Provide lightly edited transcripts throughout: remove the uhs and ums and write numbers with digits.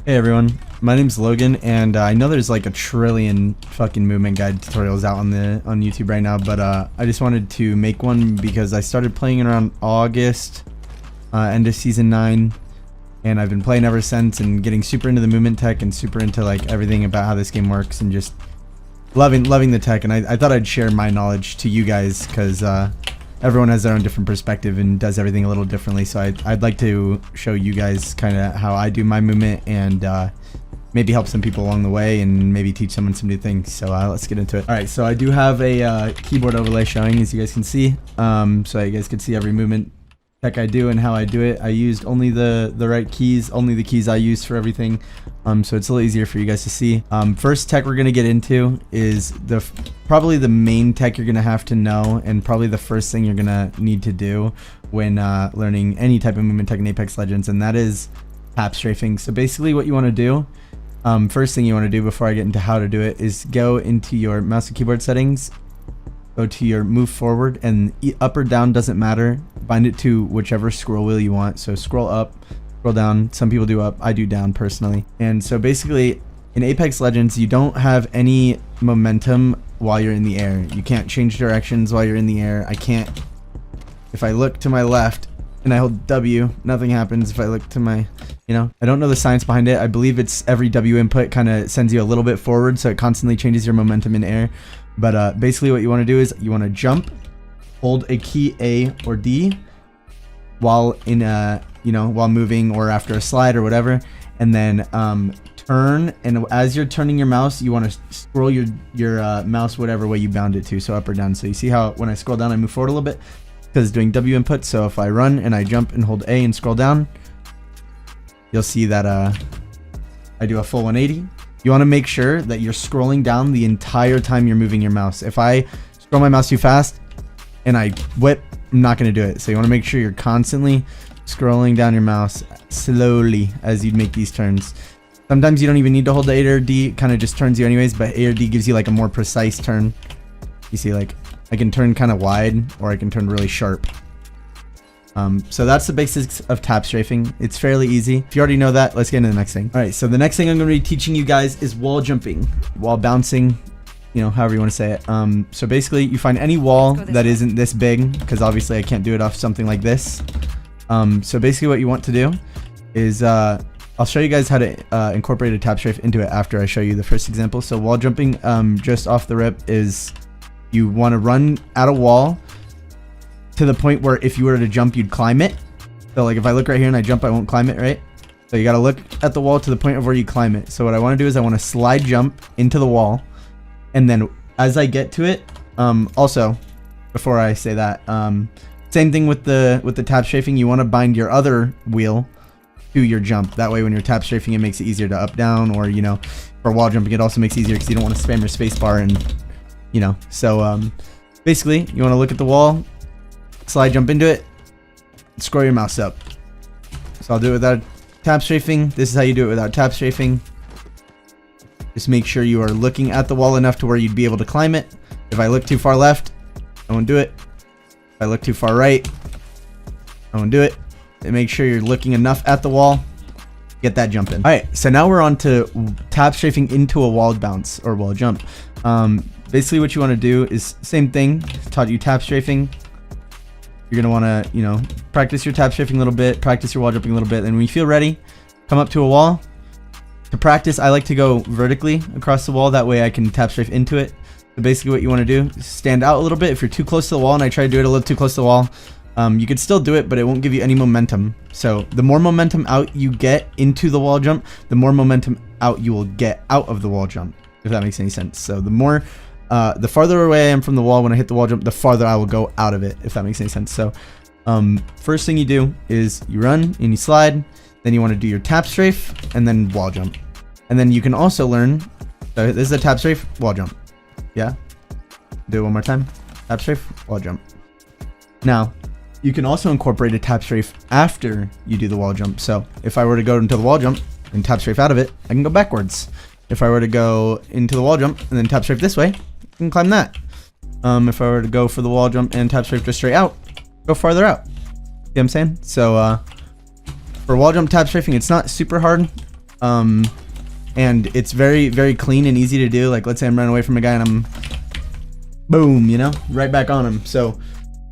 Hey everyone, my name's Logan, and I know there's like a trillion fucking movement guide tutorials out on YouTube right now, but I just wanted to make one because I started playing around August, end of season 9, and I've been playing ever since and getting super into the movement tech and super into like everything about how this game works and just loving the tech. And I thought I'd share my knowledge to you guys because everyone has their own different perspective and does everything a little differently. So I'd like to show you guys kind of how I do my movement and maybe help some people along the way and maybe teach someone some new things. So let's get into it. All right, so I do have a keyboard overlay showing, as you guys can see. So you guys can see every movement tech I do and how I do it. I used only the right keys, only the keys I use for everything. So it's a little easier for you guys to see. First tech we're gonna get into is probably the main tech you're gonna have to know, and probably the first thing you're gonna need to do when learning any type of movement tech in Apex Legends, and that is tap strafing. So basically what you want to do, first thing you want to do before I get into how to do it, is go into your mouse and keyboard settings, go to your move forward, and up or down doesn't matter. Bind it to whichever scroll wheel you want. So scroll up, scroll down. Some people do up, I do down personally. And so basically in Apex Legends, you don't have any momentum while you're in the air. You can't change directions while you're in the air. I can't, if I look to my left and I hold W, nothing happens. If I look to my, I don't know the science behind it. I believe it's every W input kind of sends you a little bit forward, so it constantly changes your momentum in air. But basically what you want to do is you want to jump, hold a key A or D while in while moving or after a slide or whatever, and then turn, and as you're turning your mouse, you want to scroll your mouse whatever way you bound it to, so up or down. So you see how when I scroll down I move forward a little bit because it's doing W input. So if I run and I jump and hold A and scroll down, you'll see that I do a full 180. You want to make sure that you're scrolling down the entire time you're moving your mouse. If I scroll my mouse too fast and I whip, I'm not going to do it. So you want to make sure you're constantly scrolling down your mouse slowly as you make these turns. Sometimes you don't even need to hold the A or D, it kind of just turns you anyways, but A or D gives you like a more precise turn. You see, like I can turn kind of wide or I can turn really sharp. So that's the basics of tap strafing. It's fairly easy. If you already know that, let's get into the next thing. All right, so the next thing I'm going to be teaching you guys is wall jumping, wall bouncing, however you want to say it. So basically you find any wall that isn't this big, because obviously I can't do it off something like this. So basically what you want to do is I'll show you guys how to incorporate a tap strafe into it after I show you the first example. So wall jumping, just off the rip, is you want to run at a wall to the point where if you were to jump, you'd climb it. So like if I look right here and I jump, I won't climb it, right? So you got to look at the wall to the point of where you climb it. So what I want to do is I want to slide jump into the wall, and then as I get to it, also before I say that, same thing with the tap strafing. You want to bind your other wheel to your jump. That way when you're tap strafing, it makes it easier to up down, or for wall jumping it also makes it easier because you don't want to spam your space bar, and so basically you want to look at the wall, slide jump into it, scroll your mouse up. So I'll do it without tap strafing. This is how you do it without tap strafing. Just make sure you are looking at the wall enough to where you'd be able to climb it. If I look too far left, I won't do it. If I look too far right, I won't do it. And make sure you're looking enough at the wall, get that jump in. All right, so now we're on to tap strafing into a wall bounce or wall jump. Basically what you want to do is same thing, taught you tap strafing. You're going to want to, practice your tap strafing a little bit, practice your wall jumping a little bit. And when you feel ready, come up to a wall. To practice, I like to go vertically across the wall. That way I can tap strafe into it. So basically what you want to do is stand out a little bit. If you're too close to the wall, and I try to do it a little too close to the wall, you could still do it, but it won't give you any momentum. So the more momentum out you get into the wall jump, the more momentum out you will get out of the wall jump, if that makes any sense. So the farther away I am from the wall when I hit the wall jump, the farther I will go out of it, if that makes any sense. So first thing you do is you run and you slide, then you want to do your tap strafe and then wall jump. And then you can also learn, so this is a tap strafe, wall jump. Yeah, do it one more time, tap strafe, wall jump. Now you can also incorporate a tap strafe after you do the wall jump. So if I were to go into the wall jump and tap strafe out of it, I can go backwards. If I were to go into the wall jump and then tap strafe this way, I can climb that. If I were to go for the wall jump and tap strafe just straight out, go farther out. You know what I'm saying? So for wall jump tap strafing, it's not super hard. And it's very, very clean and easy to do. Like, let's say I'm running away from a guy and I'm, boom, you know, right back on him. So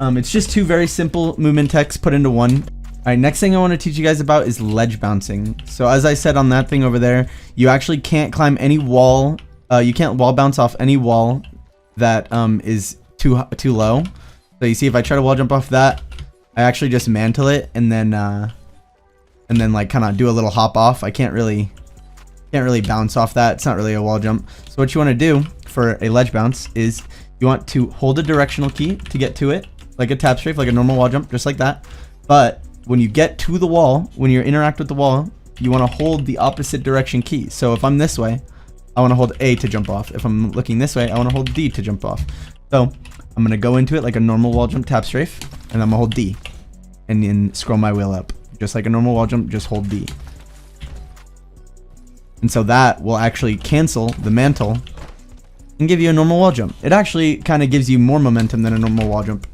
it's just two very simple movement techs put into one. All right, next thing I want to teach you guys about is ledge bouncing. So as I said on that thing over there, you actually can't climb any wall. You can't wall bounce off any wall that is too low. So you see, if I try to wall jump off that, I actually just mantle it and then like kind of do a little hop off. I can't really bounce off that. It's not really a wall jump. So what you want to do for a ledge bounce is you want to hold a directional key to get to it, like a tap strafe, like a normal wall jump, just like that. But when you get to the wall, when you interact with the wall, you want to hold the opposite direction key. So if I'm this way, I want to hold A to jump off. If I'm looking this way, I want to hold D to jump off. So I'm going to go into it like a normal wall jump tap strafe, and I'm going to hold D and then scroll my wheel up. Just like a normal wall jump, just hold D. And so that will actually cancel the mantle and give you a normal wall jump. It actually kind of gives you more momentum than a normal wall jump.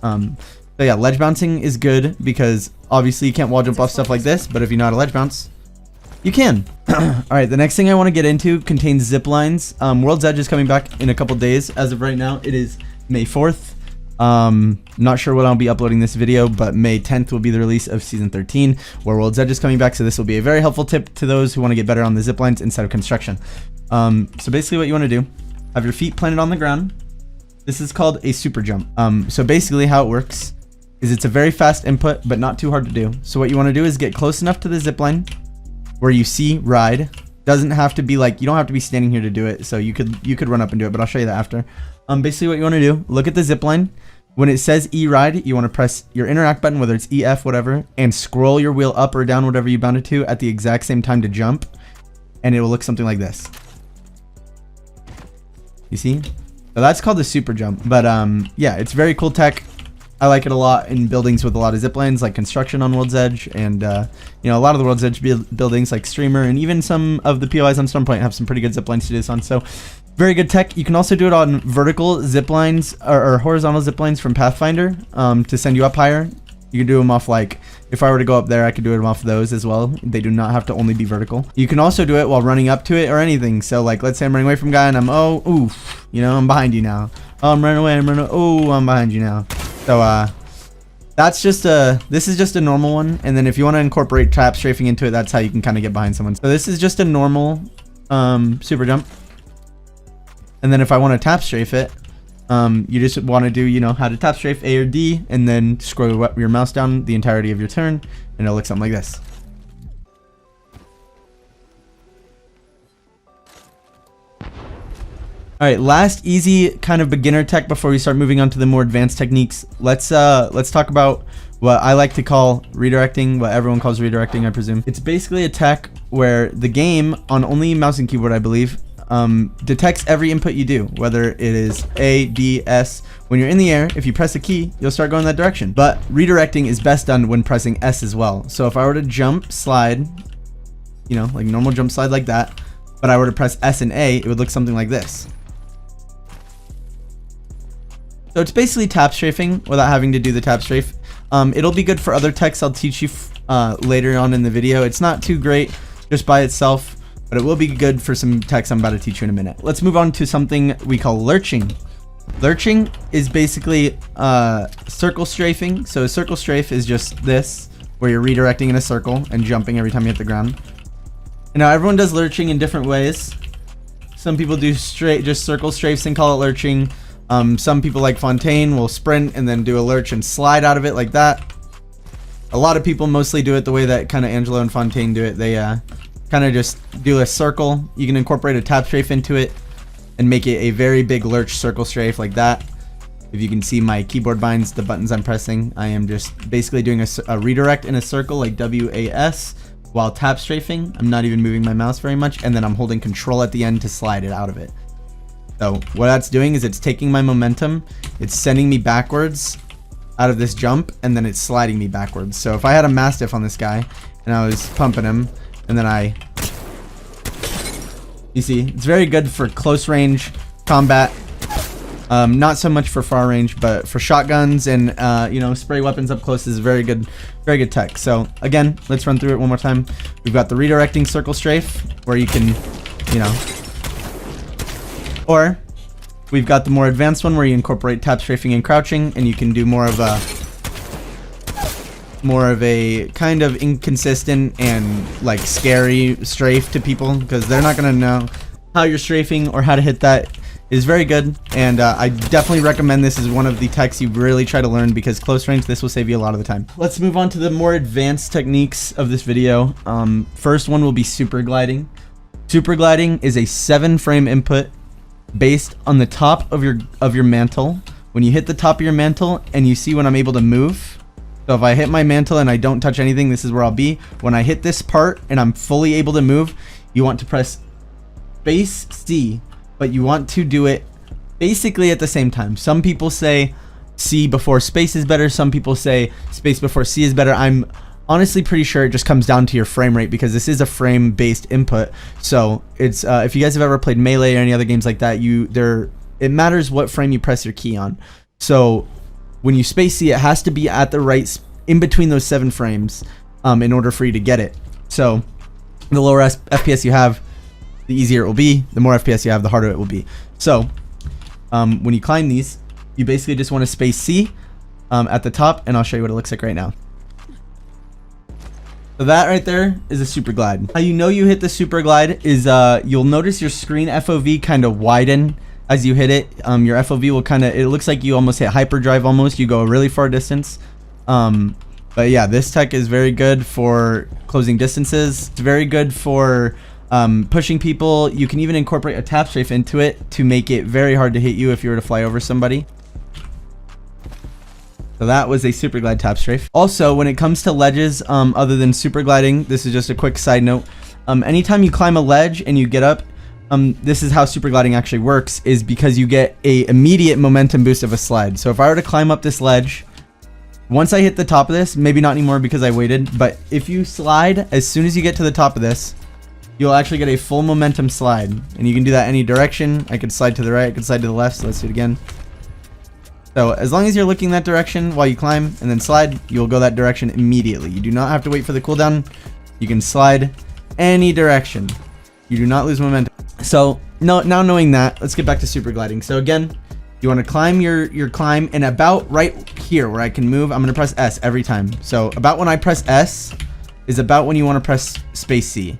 So yeah, ledge bouncing is good because obviously you can't wall jump off stuff like this, but if you know how to ledge bounce, you can. Alright, the next thing I want to get into contains zip lines. World's Edge is coming back in a couple days. As of right now, it is May 4th. Not sure when I'll be uploading this video, but May 10th will be the release of Season 13, where World's Edge is coming back, so this will be a very helpful tip to those who want to get better on the zip lines instead of construction. So basically what you want to do, have your feet planted on the ground. This is called a super jump. So basically how it works is it's a very fast input, but not too hard to do. So what you want to do is get close enough to the zip line where you see ride. Doesn't have to be like, you don't have to be standing here to do it. So you could run up and do it, but I'll show you that after. Basically what you want to do, look at the zip line. When it says E ride, you want to press your interact button, whether it's EF, whatever, and scroll your wheel up or down, whatever you bound it to, at the exact same time to jump. And it will look something like this. You see? So that's called the super jump. But yeah, it's very cool tech. I like it a lot in buildings with a lot of zip lines, like construction on World's Edge, and you know, a lot of the World's Edge buildings like Streamer, and even some of the POIs on Stormpoint have some pretty good zip lines to do this on. So very good tech. You can also do it on vertical zip lines or horizontal zip lines from Pathfinder to send you up higher. You can do them off, like, if I were to go up there, I could do it off those as well. They do not have to only be vertical. You can also do it while running up to it or anything. So like, let's say I'm running away from a guy and I'm, oh, oof, you know, I'm behind you now. Oh, I'm running away, oh, I'm behind you now. So that's just this is just a normal one. And then if you want to incorporate tap strafing into it, that's how you can kind of get behind someone. So this is just a normal super jump. And then if I want to tap strafe it, you just want to do, you know, how to tap strafe, A or D, and then scroll your mouse down the entirety of your turn, and it'll look something like this. All right, last easy kind of beginner tech before we start moving on to the more advanced techniques. Let's talk about what I like to call redirecting, what everyone calls redirecting, I presume. It's basically a tech where the game, on only mouse and keyboard, I believe, detects every input you do, whether it is A, D, S. When you're in the air, if you press a key, you'll start going that direction. But redirecting is best done when pressing S as well. So if I were to jump, slide, you know, like normal jump slide like that, but I were to press S and A, it would look something like this. So it's basically tap strafing without having to do the tap strafe. It'll be good for other techs I'll teach you later on in the video. It's not too great just by itself, but it will be good for some techs I'm about to teach you in a minute. Let's move on to something we call lurching. Lurching is basically circle strafing. So a circle strafe is just this, where you're redirecting in a circle and jumping every time you hit the ground. And now everyone does lurching in different ways. Some people do just circle strafes and call it lurching. Some people like Fontaine will sprint and then do a lurch and slide out of it like that. A lot of people mostly do it the way that kind of Angelo and Fontaine do it. They kind of just do a circle. You can incorporate a tap strafe into it and make it a very big lurch circle strafe like that. If you can see my keyboard binds, the buttons I'm pressing, I am just basically doing a redirect in a circle like WAS while tap strafing. I'm not even moving my mouse very much, and then I'm holding control at the end to slide it out of it. So what that's doing is it's taking my momentum, it's sending me backwards out of this jump, and then it's sliding me backwards. So if I had a Mastiff on this guy and I was pumping him, and then you see, it's very good for close range combat. Not so much for far range, but for shotguns and you know, spray weapons up close is very good tech. So again, let's run through it one more time. We've got the redirecting circle strafe, where you can, you know, or we've got the more advanced one where you incorporate tap strafing and crouching, and you can do more of a kind of inconsistent and like scary strafe to people, because they're not gonna know how you're strafing or how to hit that. Is very good, and I definitely recommend this as one of the techs you really try to learn, because close range, this will save you a lot of the time. Let's move on to the more advanced techniques of this video. First one will be super gliding. Super gliding is a 7-frame input based on the top of your mantle. When you hit the top of your mantle and you see when I'm able to move, so if I hit my mantle and I don't touch anything, this is where I'll be. When I hit this part and I'm fully able to move, you want to press space C, but you want to do it basically at the same time. Some people say C before space is better. Some people say space before C is better. I'm honestly pretty sure it just comes down to your frame rate, because this is a frame based input. So it's if you guys have ever played Melee or any other games like that, it matters what frame you press your key on. So when you space C, it has to be at the right in between those 7 frames in order for you to get it. So the lower FPS you have, the easier it will be. The more FPS you have, the harder it will be. So when you climb these, you basically just want to space C at the top, and I'll show you what it looks like right now. So that right there is a super glide. How you know you hit the super glide is you'll notice your screen FOV kind of widen as you hit it. Your FOV will kind of, it looks like you almost hit hyperdrive almost. You go a really far distance. But yeah, this tech is very good for closing distances. It's very good for pushing people. You can even incorporate a tap strafe into it to make it very hard to hit you if you were to fly over somebody. So that was a super glide tap strafe. Also, when it comes to ledges, other than super gliding, this is just a quick side note. Anytime you climb a ledge and you get up, this is how super gliding actually works, is because you get a immediate momentum boost of a slide. So if I were to climb up this ledge, once I hit the top of this, maybe not anymore because I waited, but if you slide, as soon as you get to the top of this, you'll actually get a full momentum slide, and you can do that any direction. I could slide to the right, I could slide to the left, so let's do it again. So as long as you're looking that direction while you climb and then slide, you'll go that direction immediately. You do not have to wait for the cooldown. You can slide any direction. You do not lose momentum. So now knowing that, let's get back to super gliding. So again, you want to climb your climb, and about right here where I can move, I'm going to press S every time. So about when I press S is about when you want to press space C.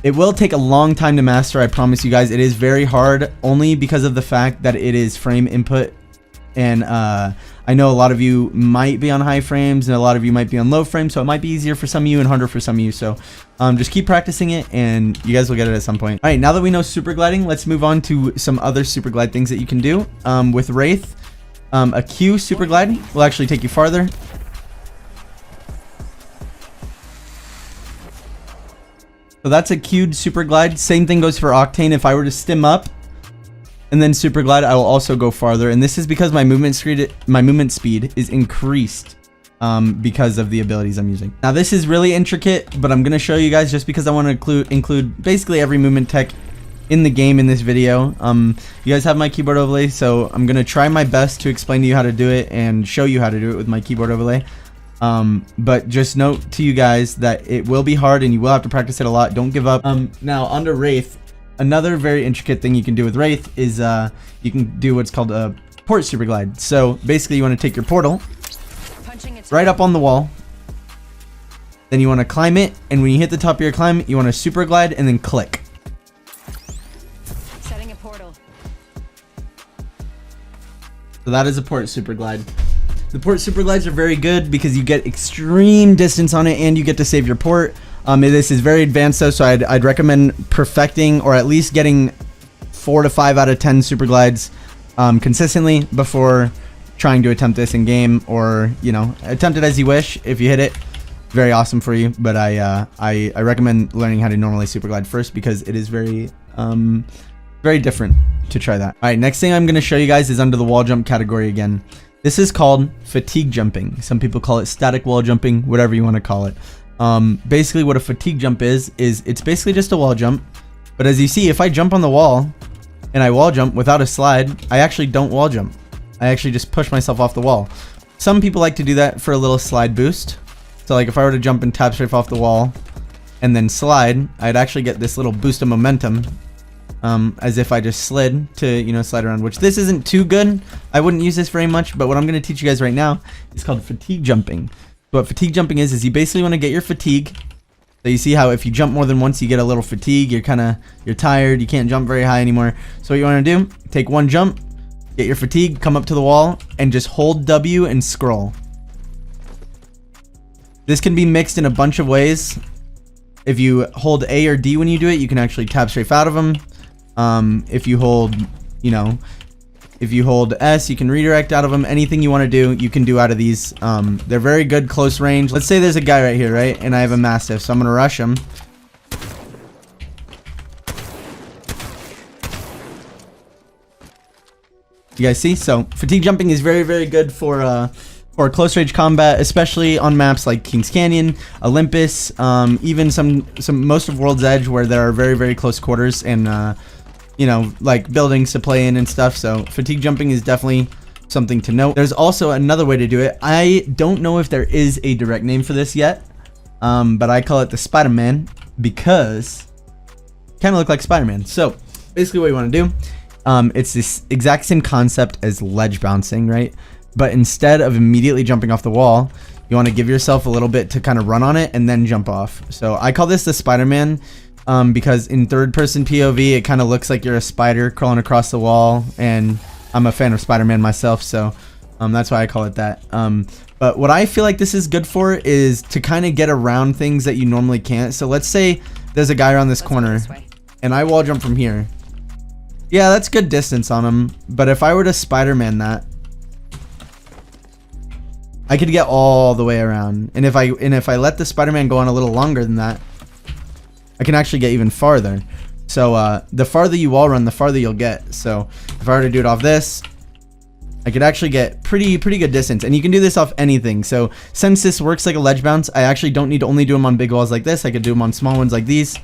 It will take a long time to master, I promise you guys. It is very hard, only because of the fact that it is frame input. And I know a lot of you might be on high frames and a lot of you might be on low frames, so it might be easier for some of you and harder for some of you. So just keep practicing it and you guys will get it at some point. All right, now that we know super gliding, let's move on to some other super glide things that you can do. With Wraith, a Q super glide will actually take you farther. So that's a queued super glide. Same thing goes for Octane. If I were to stim up and then super glide, I will also go farther. And this is because my movement speed is increased because of the abilities I'm using. Now this is really intricate, but I'm gonna show you guys just because I want to include basically every movement tech in the game in this video. You guys have my keyboard overlay, so I'm gonna try my best to explain to you how to do it and show you how to do it with my keyboard overlay. But just note to you guys that it will be hard and you will have to practice it a lot. Don't give up. Now onto Wraith. Another very intricate thing you can do with Wraith is you can do what's called a port super glide. So basically you want to take your portal right up on the wall, then you want to climb it, and when you hit the top of your climb, you want to super glide and then click. Setting a portal. So that is a port super glide. The port super glides are very good because you get extreme distance on it and you get to save your port. This is very advanced though, so I'd recommend perfecting or at least getting 4 to 5 out of 10 super glides consistently before trying to attempt this in game, or you know, attempt it as you wish. If you hit it, very awesome for you, but I recommend learning how to normally super glide first because it is very different to try that. All right, next thing I'm going to show you guys is under the wall jump category again. This is called fatigue jumping. Some people call it static wall jumping, whatever you want to call it. Basically what a fatigue jump is it's basically just a wall jump, But as you see, if I jump on the wall and I wall jump without a slide, I actually don't wall jump. I actually just push myself off the wall. Some people like to do that for a little slide boost. So like if I were to jump and tap strafe off the wall and then slide, I'd actually get this little boost of momentum, as if I just slid to, you know, slide around, which this isn't too good. I wouldn't use this very much, but what I'm going to teach you guys right now is called fatigue jumping. What fatigue jumping is you basically want to get your fatigue. So you see how if you jump more than once, you get a little fatigue. You're tired. You can't jump very high anymore. So what you want to do, take one jump, get your fatigue, come up to the wall, and just hold W and scroll. This can be mixed in a bunch of ways. If you hold A or D when you do it, you can actually tap strafe out of them. If you hold, you know, if you hold S, you can redirect out of them. Anything you want to do, you can do out of these. They're very good close range. Let's say there's a guy right here, right? And I have a Mastiff, so I'm going to rush him. You guys see? So fatigue jumping is very, very good for close range combat, especially on maps like Kings Canyon, Olympus, even some most of World's Edge, where there are very, very close quarters and you know, like buildings to play in and stuff. So fatigue jumping is definitely something to note. There's also another way to do it. I don't know if there is a direct name for this yet, but I call it the Spider-Man because it kind of look like Spider-Man. So basically what you want to do, it's this exact same concept as ledge bouncing, right? But instead of immediately jumping off the wall, you want to give yourself a little bit to kind of run on it and then jump off. So I call this the Spider-Man because in third-person POV, it kind of looks like you're a spider crawling across the wall, and I'm a fan of Spider-Man myself, so that's why I call it that. But what I feel like this is good for is to kind of get around things that you normally can't. So let's say there's a guy around this corner, and I wall jump from here. Yeah, that's good distance on him, but if I were to Spider-Man that, I could get all the way around, and if I let the Spider-Man go on a little longer than that, I can actually get even farther. So the farther you wall run, the farther you'll get. So if I were to do it off this, I could actually get pretty good distance, and you can do this off anything. So since this works like a ledge bounce, I actually don't need to only do them on big walls like this. I could do them on small ones like these.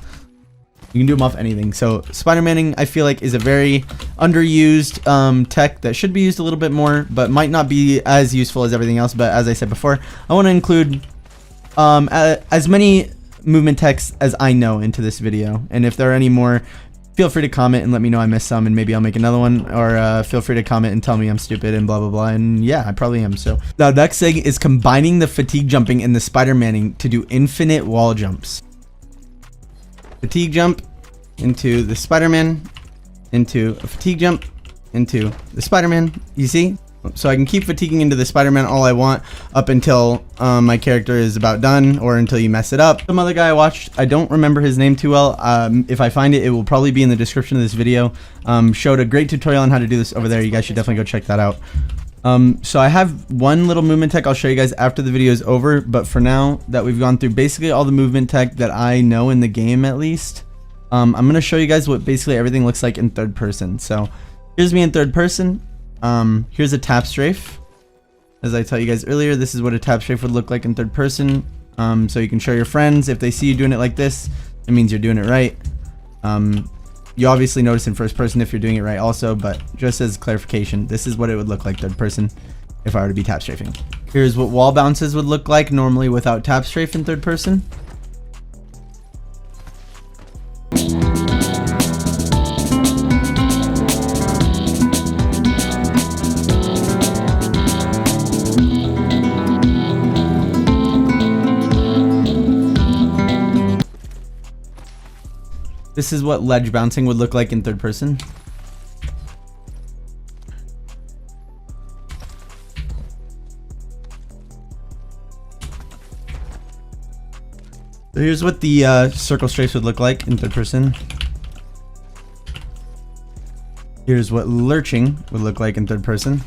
You can do them off anything. So Spider-Manning, I feel like, is a very underused tech that should be used a little bit more, but might not be as useful as everything else. But as I said before, I want to include as many movement techs as I know into this video. And if there are any more, feel free to comment and let me know I missed some, and maybe I'll make another one. Or feel free to comment and tell me I'm stupid and blah blah blah. And yeah, I probably am. So the next thing is combining the fatigue jumping and the Spider-Manning to do infinite wall jumps. Fatigue jump into the Spider-Man, into a fatigue jump, into the Spider-Man. You see? So I can keep fatiguing into the Spider-Man all I want up until my character is about done, or until you mess it up. Some other guy I watched, I don't remember his name too well. If I find it, it will probably be in the description of this video. Showed a great tutorial on how to do this over there. You guys should definitely go check that out. So I have one little movement tech I'll show you guys after the video is over, but for now that we've gone through basically all the movement tech that I know in the game, at least, I'm going to show you guys what basically everything looks like in third person. So here's me in third person. Here's a tap strafe. As I tell you guys earlier, this is what a tap strafe would look like in third person. So you can show your friends. If they see you doing it like this, it means you're doing it right. You obviously notice in first person if you're doing it right also, but just as clarification, this is what it would look like third person if I were to be tap strafing. Here's what wall bounces would look like normally without tap strafe in third person. This is what ledge bouncing would look like in third person. So here's what the circle strafes would look like in third person. Here's what lurching would look like in third person.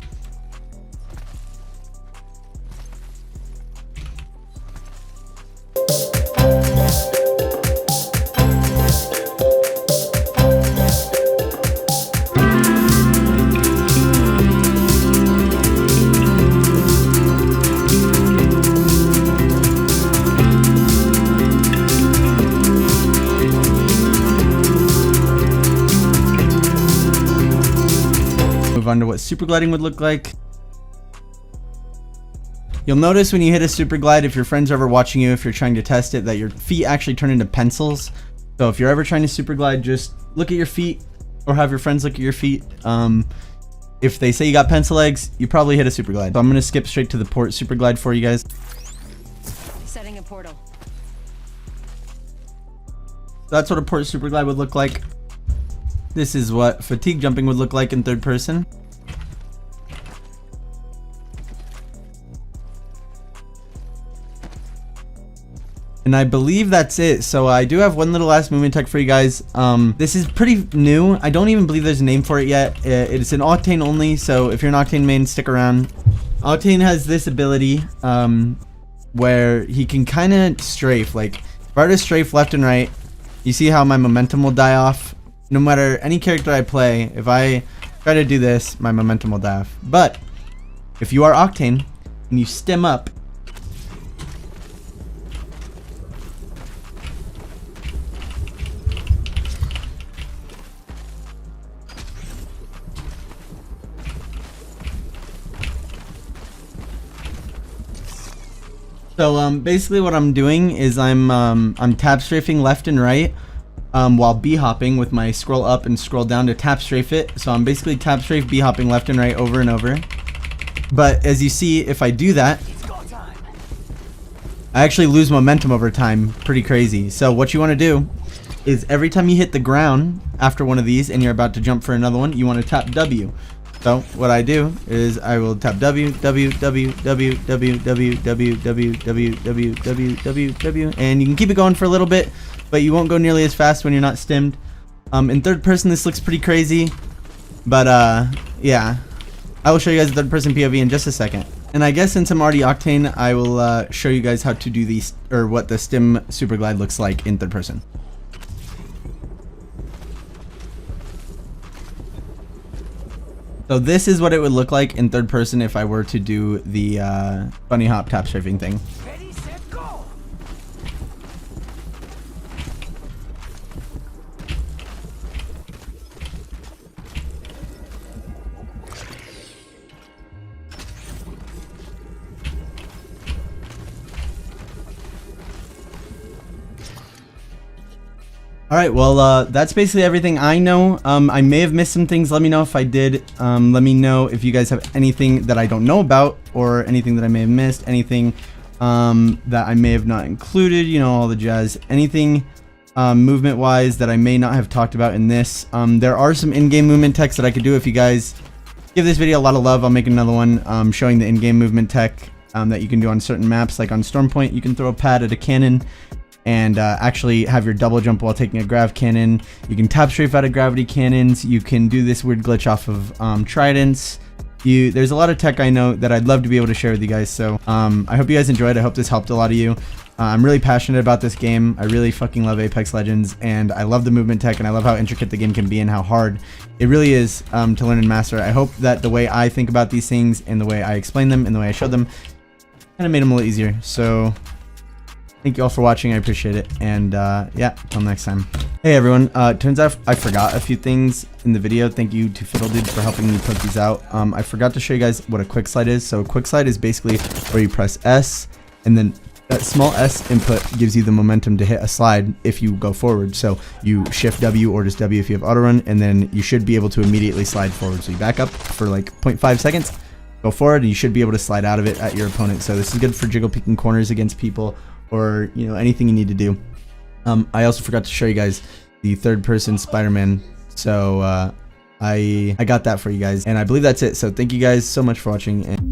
around to what super gliding would look like. You'll notice when you hit a super glide, if your friends are ever watching you, if you're trying to test it, that your feet actually turn into pencils. So if you're ever trying to super glide, just look at your feet or have your friends look at your feet. If they say you got pencil legs, you probably hit a super glide. So I'm gonna skip straight to the port super glide for you guys. Setting a portal. That's what a port super glide would look like. This is what fatigue jumping would look like in third person. And I believe that's it. So I do have one little last movement tech for you guys. This is pretty new. I don't even believe there's a name for it yet. It's an Octane only, so if you're an Octane main, stick around. Octane has this ability where he can kind of strafe. Like, if I were to strafe left and right, you see how my momentum will die off? No matter any character I play, if I try to do this, my momentum will die off. But if you are Octane and you stem up, so basically what I'm doing is I'm tab strafing left and right while B hopping with my scroll up and scroll down to tap strafe it. So I'm basically tap strafe B hopping left and right over and over. But as you see, if I do that, I actually lose momentum over time. Pretty crazy. So what you want to do is every time you hit the ground after one of these and you're about to jump for another one, you want to tap W. So what I do is I will tap W, W, W, W, W, W, W, W, W, W, W, W, W, and you can keep it going for a little bit, but you won't go nearly as fast when you're not stemmed. In third person, this looks pretty crazy, but yeah, I will show you guys the third person POV in just a second. And I guess since I'm already Octane, I will show you guys how to do these, or what the stem super glide looks like in third person. So this is what it would look like in third person if I were to do the bunny hop tap strafing thing. Ready, set, go. Alright, well, that's basically everything I know. I may have missed some things. Let me know if I did. Let me know if you guys have anything that I don't know about, or anything that I may have missed, anything that I may have not included, you know, all the jazz. Anything movement-wise that I may not have talked about in this. There are some in-game movement techs that I could do. If you guys give this video a lot of love, I'll make another one showing the in-game movement tech that you can do on certain maps. Like on Stormpoint, you can throw a pad at a cannon and actually have your double jump while taking a grav cannon. You can tap strafe out of gravity cannons. You can do this weird glitch off of tridents. There's a lot of tech I know that I'd love to be able to share with you guys. So I hope you guys enjoyed. I hope this helped a lot of you. I'm really passionate about this game. I really fucking love Apex Legends, and I love the movement tech, and I love how intricate the game can be and how hard it really is to learn and master. I hope that the way I think about these things and the way I explain them and the way I show them kind of made them a little easier. So thank you all for watching. I appreciate it. And yeah, till next time. Hey everyone, turns out I forgot a few things in the video. Thank you to FiddleDude for helping me put these out. I forgot to show you guys what a quick slide is. So a quick slide is basically where you press S, and then that small S input gives you the momentum to hit a slide if you go forward. So you shift W or just W if you have auto run, and then you should be able to immediately slide forward. So you back up for like 0.5 seconds, go forward, and you should be able to slide out of it at your opponent. So this is good for jiggle peeking corners against people, or you know, anything you need to do. I also forgot to show you guys the third person Spider-Man. So I got that for you guys, and I believe that's it. So thank you guys so much for watching. And